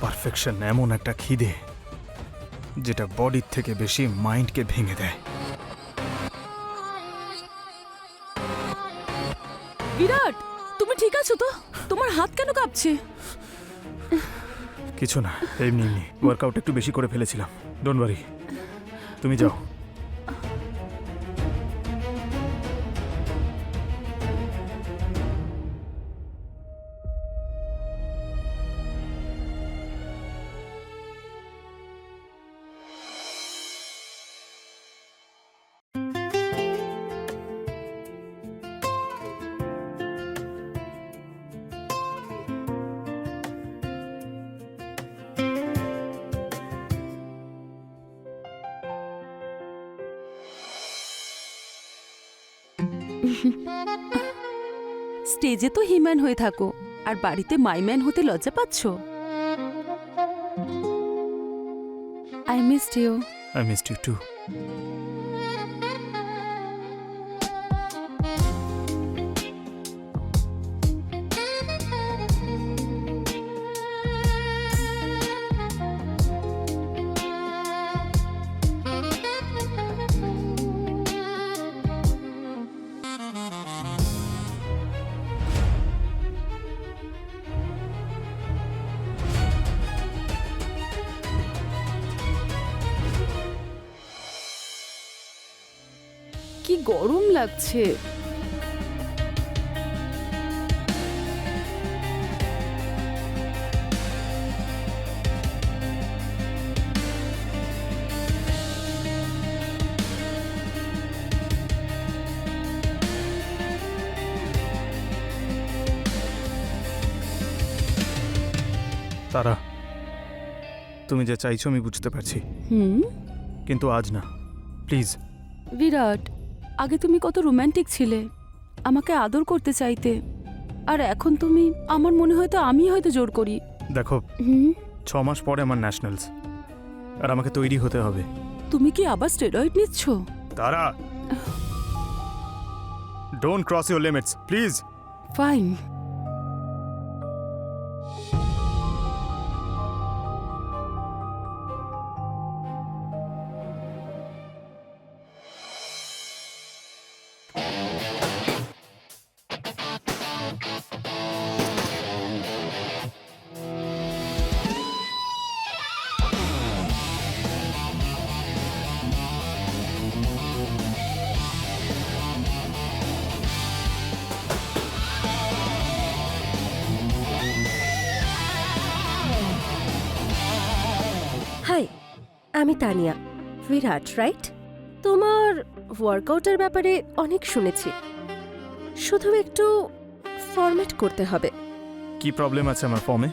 Perfection এমন একটা খিদে যেটা বডির থেকে বেশি মাইন্ডকে ভেঙে দেয়। বিরাট, তুমি ঠিক আছো তো? তোমার হাত কেন কাঁপছে? কিছু না, এমনি এমনি ওয়ার্কআউট একটু বেশি করে ফেলেছিলাম। ডোন্ট ওয়ারি, তুমি যাও। স্টেজে তো হিম্যান হয়ে থাকো, আর বাড়িতে মাইম্যান হতে লজ্জা পাচ্ছ। I missed you. I missed you too. কি গরম লাগছে। তারা, তুমি যা চাইছো আমি বুঝতে পারছি, কিন্তু আজ না, প্লিজ। বিরাট, আগে তুমি কত রোম্যান্টিক ছিলে, আমাকে আদর করতে চাইতে, আর এখন তুমি, আমার মনে হয় তো আমি হয়তো জোর করি। দেখো, 6 মাস পরে আমার ন্যাশনালস, আর আমাকে তৈরি হতে হবে। তুমি কি আবার স্টেরয়েড নিচ্ছ? Tara, don't cross your limits, please. Fine. Hi, আমি তানিয়া। বিরাট, রাইট? তোমার ওয়ার্কআউটের ব্যাপারে অনেক শুনেছি, শুধু একটু ফরম্যাট করতে হবে। কি প্রবলেম আছে আমার ফর্মে?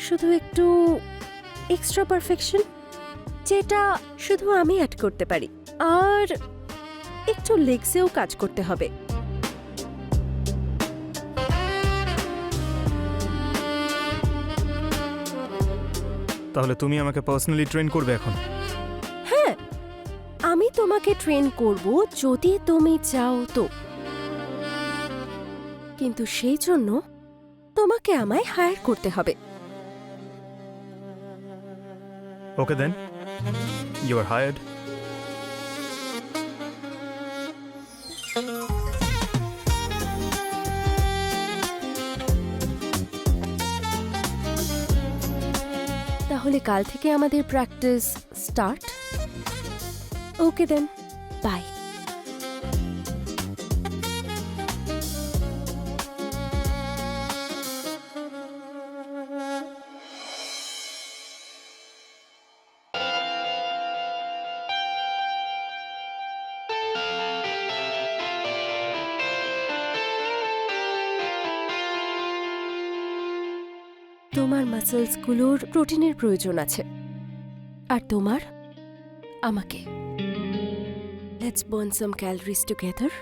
শুধু একটু এক্সট্রা পারফেকশন, যেটা শুধু আমি অ্যাড করতে পারি, আর একটু লেগসেও কাজ করতে হবে। তাহলে তুমি আমাকে পার্সোনালি ট্রেন করবে এখন? হ্যাঁ, আমি তোমাকে ট্রেন করব যদি তুমি চাও তো, কিন্তু সেই জন্য তোমাকে আমায় হায়ার করতে হবে। Okay then, you are hired. তাহলে কাল থেকে আমাদের practice start. Okay then, bye. তোমার মাসলসগুলোর প্রোটিনের প্রয়োজন আছে, আর তোমার আমাকে। Let's burn some calories together.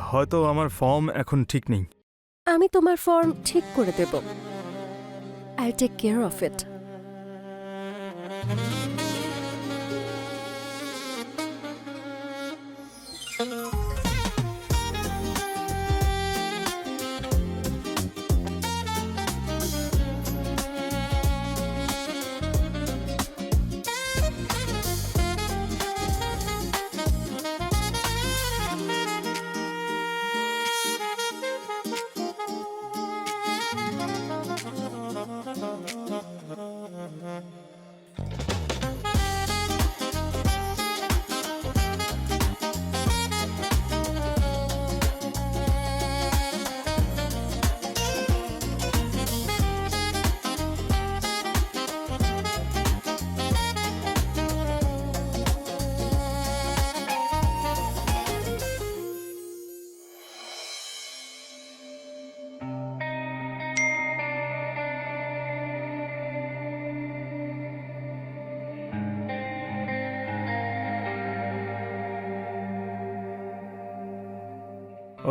হয়তো আমার ফর্ম এখন ঠিক নেই। আমি তোমার ফর্ম ঠিক করে দেব। I take care of it.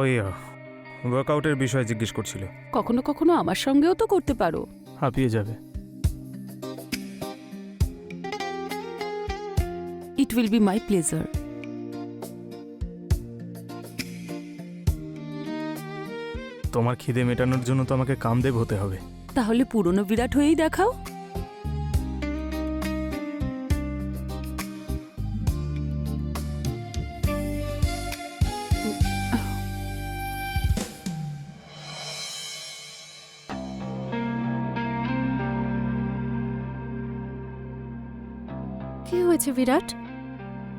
ওই ওয়ার্কআউটের বিষয়ে জিজ্ঞেস করছিল। কখনো কখনো আমার সঙ্গেও তো করতে পারো। হাঁপিয়ে যাবে। It will be my pleasure. তোমার খিদে মেটানোর জন্য তো আমাকে কামদেব হতে হবে। তাহলে পুরনো বিরাট হয়েই দেখাও। কি হয়েছে বিরাট?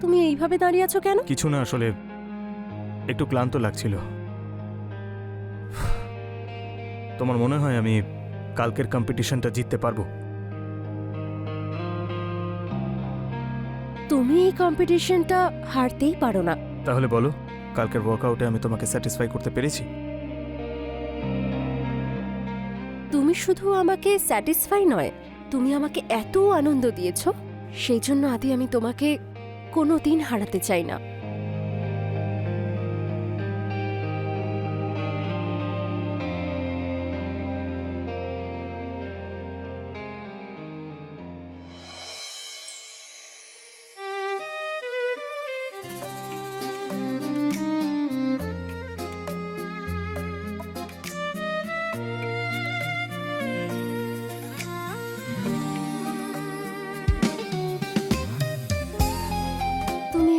তুমি এইভাবে দাঁড়িয়ে আছো কেন? কিছু না, আসলে একটু ক্লান্ত লাগছিল। তোমার মনে হয় আমি কালকের কম্পিটিশনটা জিততে পারবো? তুমি এই কম্পিটিশনটা হারতেই পারো না। তাহলে বলো, কালকের ওয়ার্কআউটে আমি তোমাকে স্যাটিসফাই করতে পেরেছি? তুমি শুধু আমাকে স্যাটিসফাই নয়, তুমি আমাকে এত আনন্দ দিয়েছো, সেই জন্য আদি আমি তোমাকে কোনোদিন হারাতে চাই না।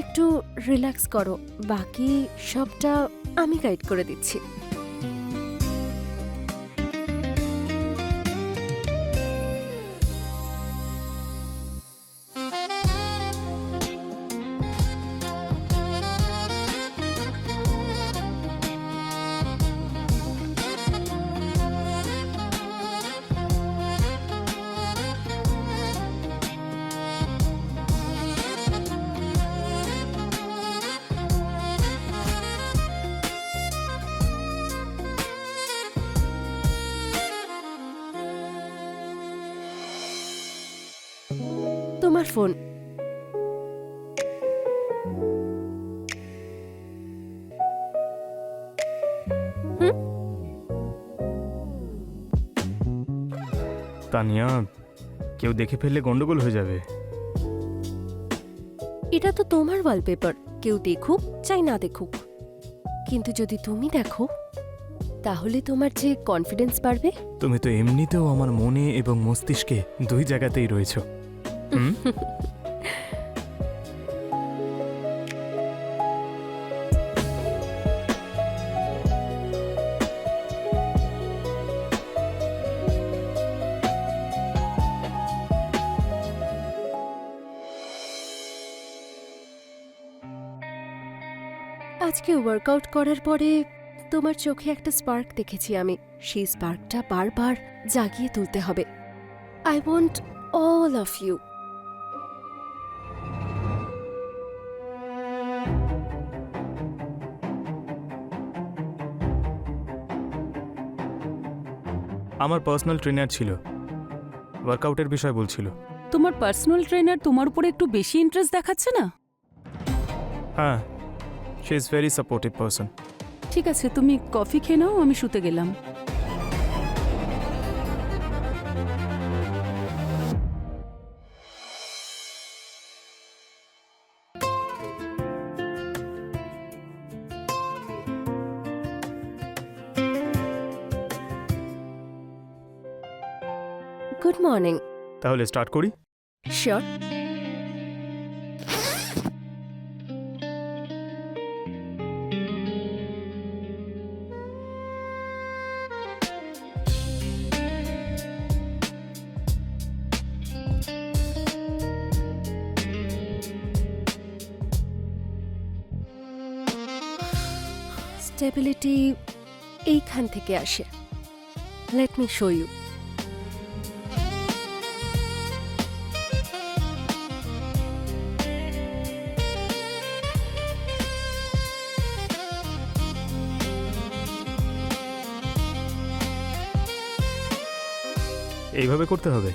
একটু রিল্যাক্স করো, বাকি সবটা আমি গাইড করে দিচ্ছি। তোমার ফোন। তানিয়া, কেউ দেখে ফেললে গন্ডগোল হয়ে যাবে। এটা তো তোমার ওয়ালপেপার, কেউ দেখুক চাই না দেখুক, কিন্তু যদি তুমি দেখো তাহলে তোমার যে কনফিডেন্স বাড়বে। তুমি তো এমনিতেও আমার মনে এবং মস্তিষ্কে দুই জায়গাতেই রয়েছো। আজকে ওয়ার্কআউট করার পরে তোমার চোখে একটা স্পার্ক দেখেছি আমি, সেই স্পার্কটা বারবার জাগিয়ে তুলতে হবে। I want all of you. আমার পার্সোনাল ট্রেনার ছিল, ওয়ার্কআউটের বিষয় বলছিল। তোমার পার্সোনাল ট্রেনার তোমার উপরে একটু বেশি ইন্টারেস্ট দেখাচ্ছে না? হ্যাঁ, she is very supportive person. ঠিক আছে, তুমি কফি খেয়ে নাও, আমি শুতে গেলাম। Good morning. তাহলে স্টার্ট করি। শিওর। স্টেবিলিটি এইখান থেকে আসে। Let me show you. এইভাবে করতে হবে।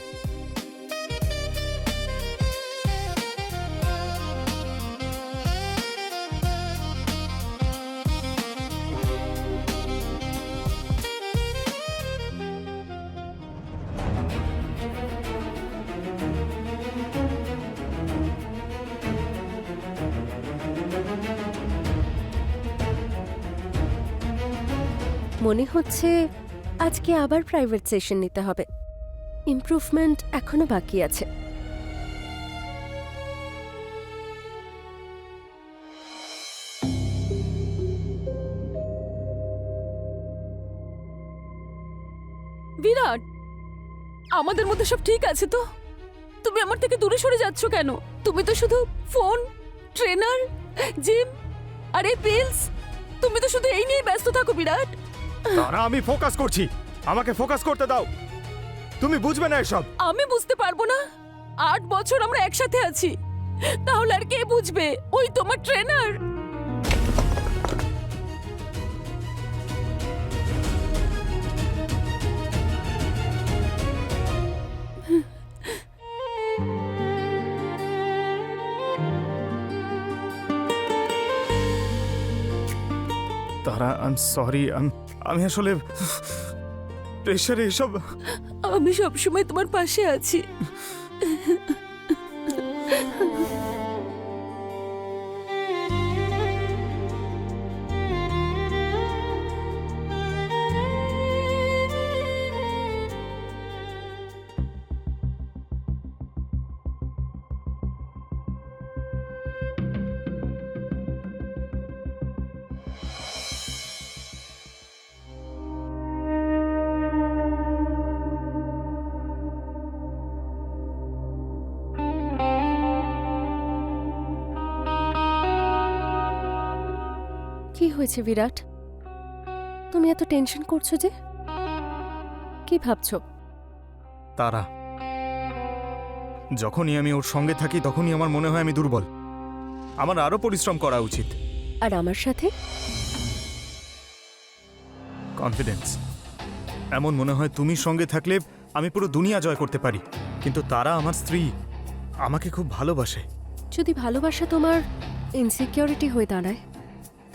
মনে হচ্ছে আজকে আবার প্রাইভেট সেশন নিতে হবে। ইমপ্রুভমেন্ট এখনো বাকি আছে। বিরাট, আমাদের মধ্যে সব ঠিক আছে তো? তুমি আমার থেকে দূরে সরে যাচ্ছ কেন? তুমি তো শুধু ফোন, ট্রেনার, জিম আর এই পিলস, তুমি তো শুধু এই নিয়ে ব্যস্ত থাকো বিরাট। তারা, আমি ফোকাস করছি, আমাকে ফোকাস করতে দাও। তুমি বুঝবে না এসব। আমি বুঝতে পারবো না? 8 বছর আমরা একসাথে আছি, তাহলে আর কে বুঝবে? ওই তোমার ট্রেনার। তারা, আই এম সরি, আমি আসলে প্রেশারে এসব। আমি সবসময় তোমার পাশে আছি। কি হয়েছে বিরাট? তুমি এত টেনশন করছো যে? কি ভাবছো? তারা, যখনই আমি ওর সঙ্গে থাকি তখনই আমার মনে হয় আমি দুর্বল। আমার আরো পরিশ্রম করা উচিত। আর আমার সাথে? কনফিডেন্স। এমন মনে হয় তুমি সঙ্গে থাকলে আমি পুরো দুনিয়া জয় করতে পারি। কিন্তু তারা আমার স্ত্রী, আমাকে খুব ভালোবাসে। যদি ভালোবাসা তোমার ইনসিকিউরিটি হয়ে দাঁড়ায়,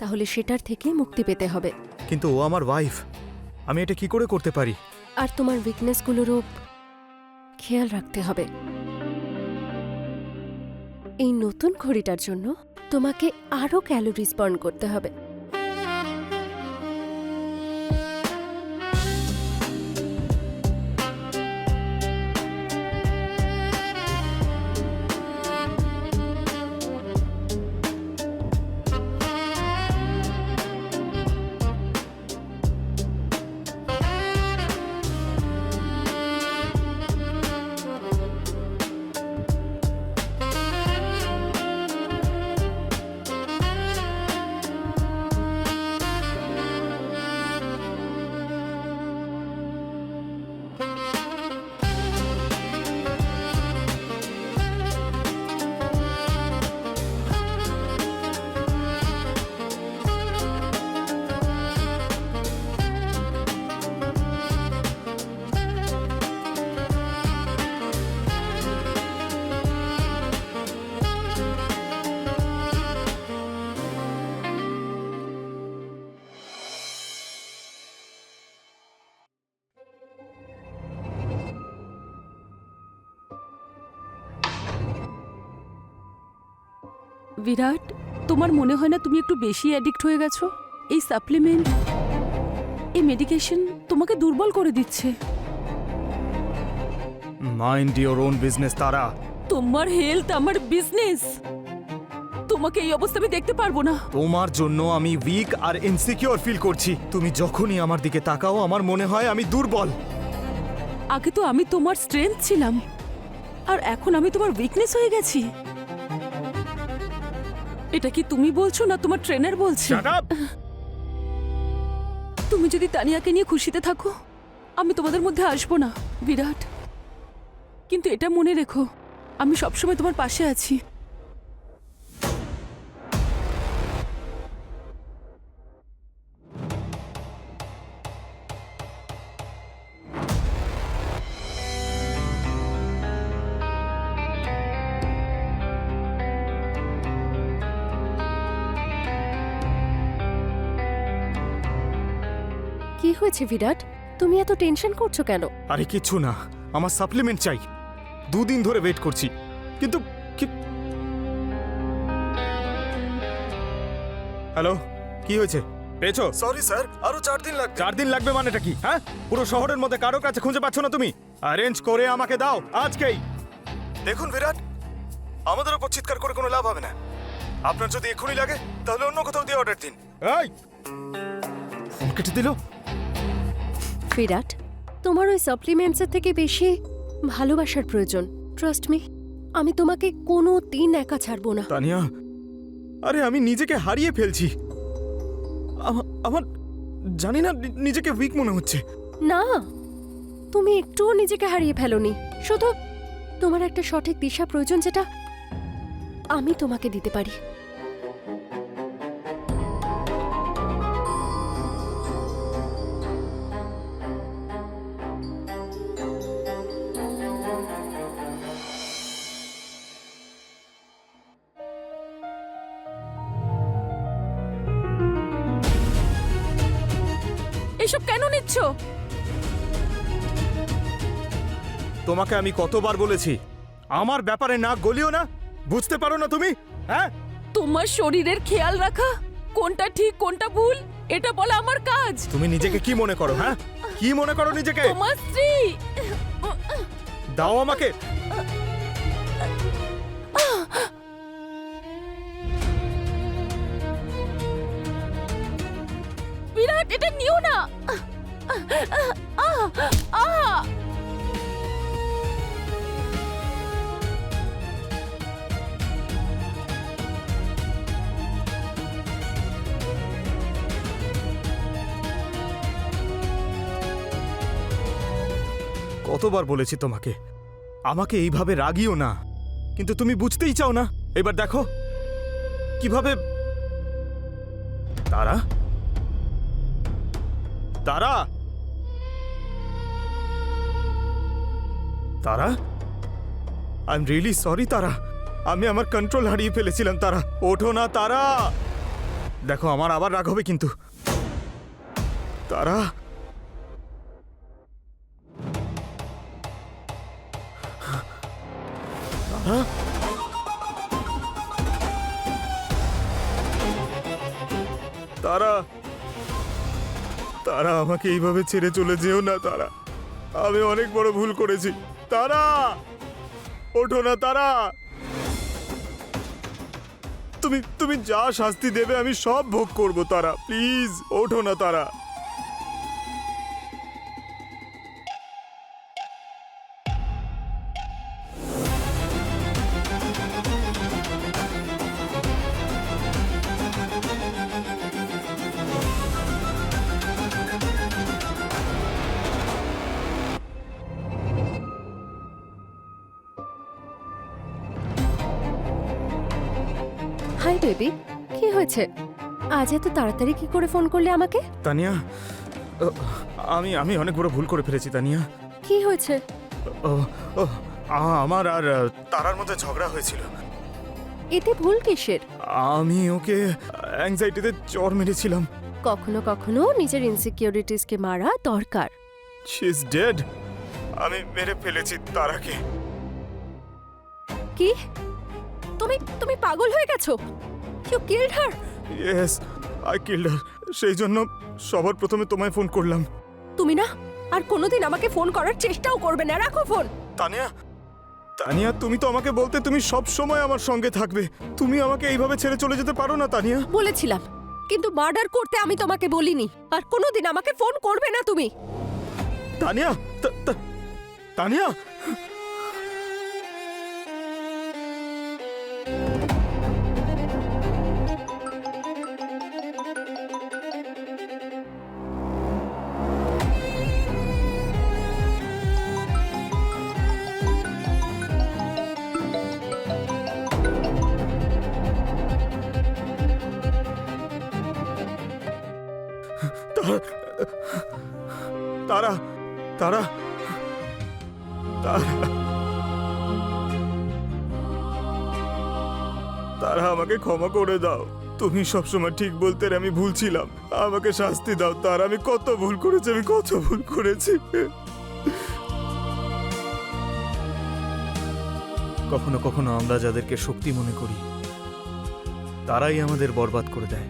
তাহলে সেটার থেকে মুক্তি পেতে হবে। কিন্তু ও আমার ওয়াইফ, আমি এটা কি করে করতে পারি? আর তোমার উইকনেসগুলোরও খেয়াল রাখতে হবে। এই নতুন ঘড়িটার জন্য তোমাকে আরও ক্যালোরিজ বার্ন করতে হবে। বিরাট, তোমার মনে হয় না তুমি একটু বেশি অ্যাডিক্ট হয়ে গেছো? এই সাপ্লিমেন্ট, এই মেডিকেশন তোমাকে দুর্বল করে দিচ্ছে। মাইন্ড ইওর ওন বিজনেস তারা। তোমার হেলথ আমার বিজনেস। তোমাকে এই অবস্থা আমি দেখতে পারবো না। তোমার জন্য আমি উইক আর ইনসিকিউর ফিল করছি। তুমি যখনই আমার দিকে তাকাও আমার মনে হয় আমি দুর্বল। আগে তো আমি তোমার স্ট্রেংথ ছিলাম, আর এখন আমি তোমার উইকনেস হয়ে গেছি। এটা কি তুমি বলছো না তোমার ট্রেনার বলছে? Shut up! তুমি যদি তানিয়াকে নিয়ে খুশিতে থাকো, আমি তোমাদের মধ্যে আসবো না বিরাট। কিন্তু এটা মনে রেখো, আমি সবসময় তোমার পাশে আছি। কি হয়েছে বিরাট? তুমি এত টেনশন করছো কেন? আরে কিচ্ছু না, আমার সাপ্লিমেন্ট চাই। 2 দিন ধরে ওয়েট করছি, কিন্তু হ্যালো, কি হয়েছে? পেয়েছো? সরি স্যার, আরো 4 দিন লাগবে। 4 দিন লাগবে মানেটা কি? হ্যাঁ, পুরো শহরের মধ্যে কারো কাছে খুঁজে পাচ্ছ না তুমি? অ্যারেঞ্জ করে আমাকে দাও আজকেই। দেখুন বিরাট, আমাদের উপর চিৎকার করে কোনো লাভ হবে না। আপনার যদি এক্ষুনি লাগে তাহলে অন্য কোথাও দিয়ে অর্ডার দিন। এই, ফোন কেটে দিল। বিরাট, তোমার ওই সাপ্লিমেন্টসের থেকে বেশি ভালোবাসার প্রয়োজন। ট্রাস্ট মি, আমি তোমাকে কোনো দিন একা ছাড়বো না। তানিয়া, আরে আমি নিজেকে হারিয়ে ফেলছি। আমার জানি না, নিজেকে উইক মনে হচ্ছে। না, তুমি একটুও নিজেকে হারিয়ে ফেলোনি। শুধু তোমার একটা সঠিক দিশা প্রয়োজন, যেটা আমি তোমাকে দিতে পারি। এসব কেন নিচ্ছ? তোমাকে আমি কতবার বলেছি আমার ব্যাপারে নাক গলিও না? বুঝতে পারো না তুমি? হ্যাঁ, তোমার শরীরের খেয়াল রাখা, কোনটা ঠিক কোনটা ভুল, এটা বলা আমার কাজ। তুমি নিজেকে কি মনে করো? হ্যাঁ, কি মনে করো নিজেকে? তোমার স্ত্রী। দাও আমাকে। বিরাট, এটা নিও না। কতবার বলেছি তোমাকে আমাকে এইভাবে রাগিও না, কিন্তু তুমি বুঝতেই চাও না। এবার দেখো কিভাবে। তারা, তারা, তারা, আই এম রিয়েলি সরি তারা। আমি আমার কন্ট্রোল হারিয়ে ফেলেছিলাম। তারা, ওঠো না তারা। দেখো আমার আবার রাগ হবে কিন্তু। তারা, তারা, তারা, তারা, আমাকে এইভাবে ছেড়ে চলে যেও না তারা। আমি অনেক বড় ভুল করেছি। তারা, ওঠো না তারা। তুমি তুমি যা শাস্তি দেবে আমি সব ভোগ করব তারা। প্লিজ ওঠো না তারা। হাই বেবি, কি হয়েছে? আজ এত তাড়াতাড়ি কি করে ফোন করলে আমাকে? তানিয়া, আমি আমি অনেক বড় ভুল করে ফেলেছি তানিয়া। কি হয়েছে? ও, ও, আমার আর তারার মধ্যে ঝগড়া হয়েছিল। এতে ভুল কিসের? আমি ওকে অ্যাংজাইটিতে চড় মেরেছিলাম। কখনো কখনো নিজের ইনসিকিউরিটিসকে মারা দরকার। She is dead. আমি মেরে ফেলেছি তারাকে। কি? তুমি পাগল হয়ে গেছো? You killed her? Yes, I killed her. সেই জন্য সবার প্রথমে তোমায় ফোন করলাম। তুমি না আর কোনোদিন আমাকে ফোন করার চেষ্টাও করবে না। রাখো ফোন। তানিয়া, তানিয়া, তুমি তো আমাকে বলতে তুমি সব সময় আমার সঙ্গে থাকবে। তুমি আমাকে এইভাবে ছেড়ে চলে যেতে পারো না তানিয়া। বলেছিলাম, কিন্তু মার্ডার করতে আমি তোমাকে বলিনি। আর কোনোদিন আমাকে ফোন করবে না তুমি। তানিয়া, তানিয়া, তারা, তারা, তারা, তারা, আমাকে ক্ষমা করে দাও। তুমি সবসময় ঠিক বলতে আমি ভুল ছিলাম। আমাকে শাস্তি দাও তারা। আমি কত ভুল করেছি, আমি কত ভুল করেছি। কখনো কখনো আমরা যাদেরকে শক্তি মনে করি তারাই আমাদের বরবাদ করে দেয়।